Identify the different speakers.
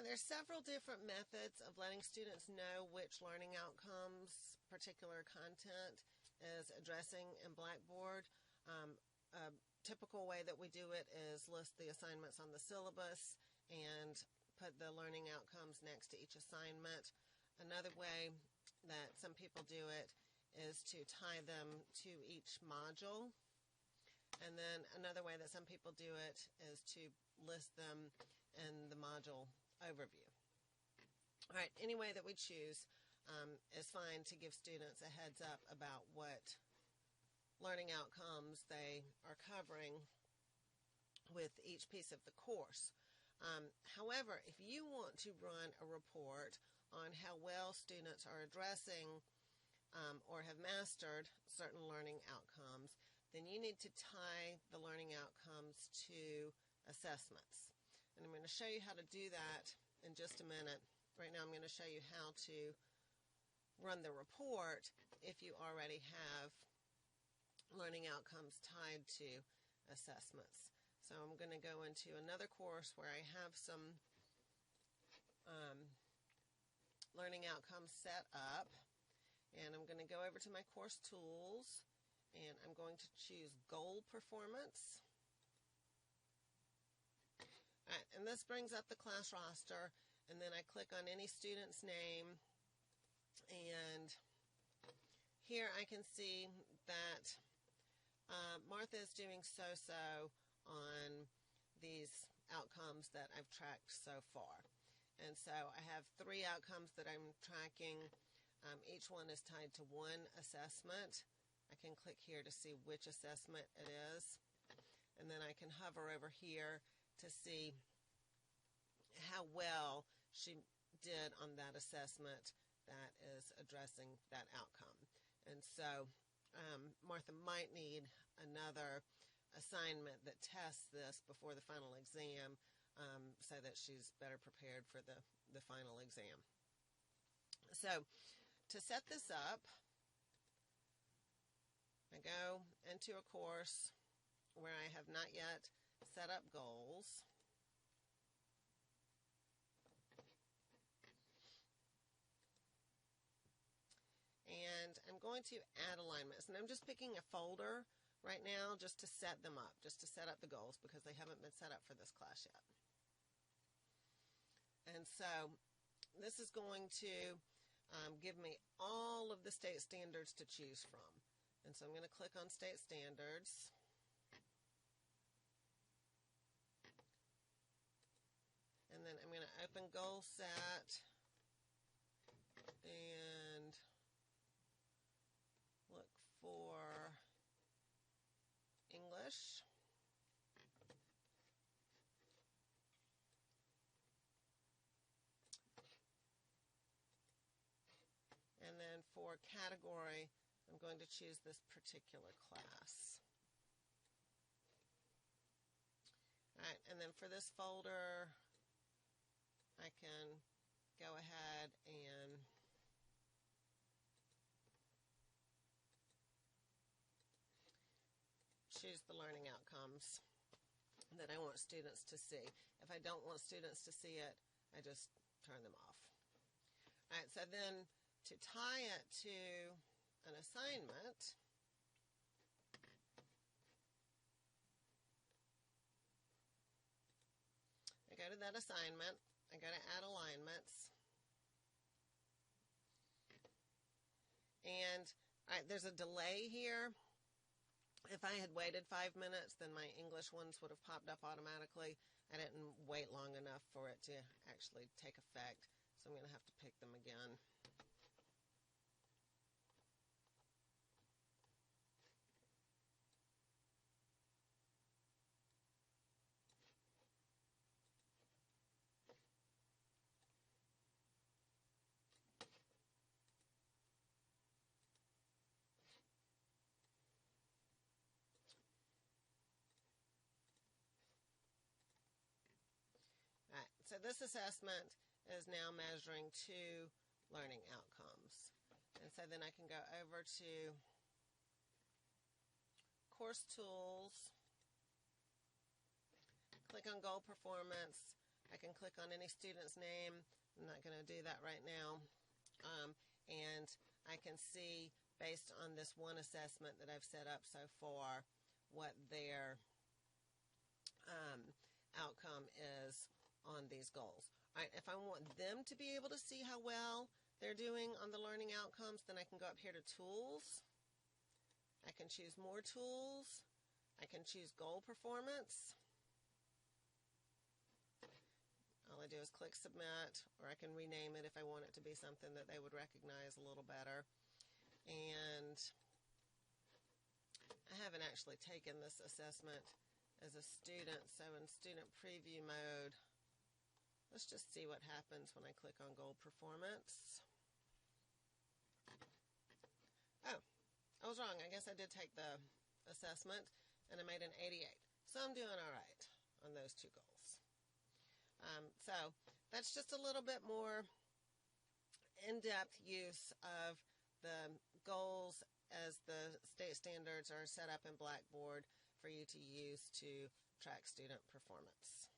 Speaker 1: Alright, there's several different methods of letting students know which learning outcomes particular content is addressing in Blackboard. A typical way that we do it is list the assignments on the syllabus and put the learning outcomes next to each assignment. Another way that some people do it is to tie them to each module. And then another way that some people do it is to list them in the module overview. All right, any way that we choose is fine to give students a heads up about what learning outcomes they are covering with each piece of the course. However, if you want to run a report on how well students are addressing or have mastered certain learning outcomes, then you need to tie the learning outcomes to assessments. And I'm going to show you how to do that in just a minute. Right now I'm going to show you how to run the report if you already have learning outcomes tied to assessments. So I'm going to go into another course where I have some learning outcomes set up, and I'm going to go over to my course tools, and I'm going to choose goal performance. All right, and this brings up the class roster, and then I click on any student's name, and here I can see that Martha is doing so-so on these outcomes that I've tracked so far. And so I have 3 outcomes that I'm tracking. Each one is tied to one assessment. I can click here to see which assessment it is, and then I can hover over here to see how well she did on that assessment that is addressing that outcome. And so Martha might need another assignment that tests this before the final exam so that she's better prepared for the final exam. So to set this up, I go into a course where I have not yet set up goals. And I'm going to add alignments. And I'm just picking a folder right now just to set them up, just to set up the goals because they haven't been set up for this class yet. And so this is going to give me all of the state standards to choose from. And so I'm going to click on state standards. And then I'm going to open goal set and look for English. And then for category, I'm going to choose this particular class. All right, and then for this folder, I can go ahead and choose the learning outcomes that I want students to see. If I don't want students to see it, I just turn them off. All right, so then to tie it to an assignment, I go to that assignment, I go to add alignments, and all right, there's a delay here. If I had waited 5 minutes, then my English ones would have popped up automatically. I didn't wait long enough for it to actually take effect, so I'm going to have to pick them again. All right, so this assessment is now measuring 2 learning outcomes. And so then I can go over to Course Tools, click on Goal Performance, I can click on any student's name. I'm not going to do that right now. And I can see, based on this one assessment that I've set up so far, what their outcome is on these goals. All right, if I want them to be able to see how well they're doing on the learning outcomes, then I can go up here to Tools. I can choose more tools. I can choose Goal Performance. All I do is click Submit, or I can rename it if I want it to be something that they would recognize a little better. And I haven't actually taken this assessment as a student, so in student preview mode, let's just see what happens when I click on Goal Performance. Oh, I was wrong. I guess I did take the assessment, and I made an 88. So I'm doing all right on those two goals. So that's just a little bit more in-depth use of the goals as the state standards are set up in Blackboard for you to use to track student performance.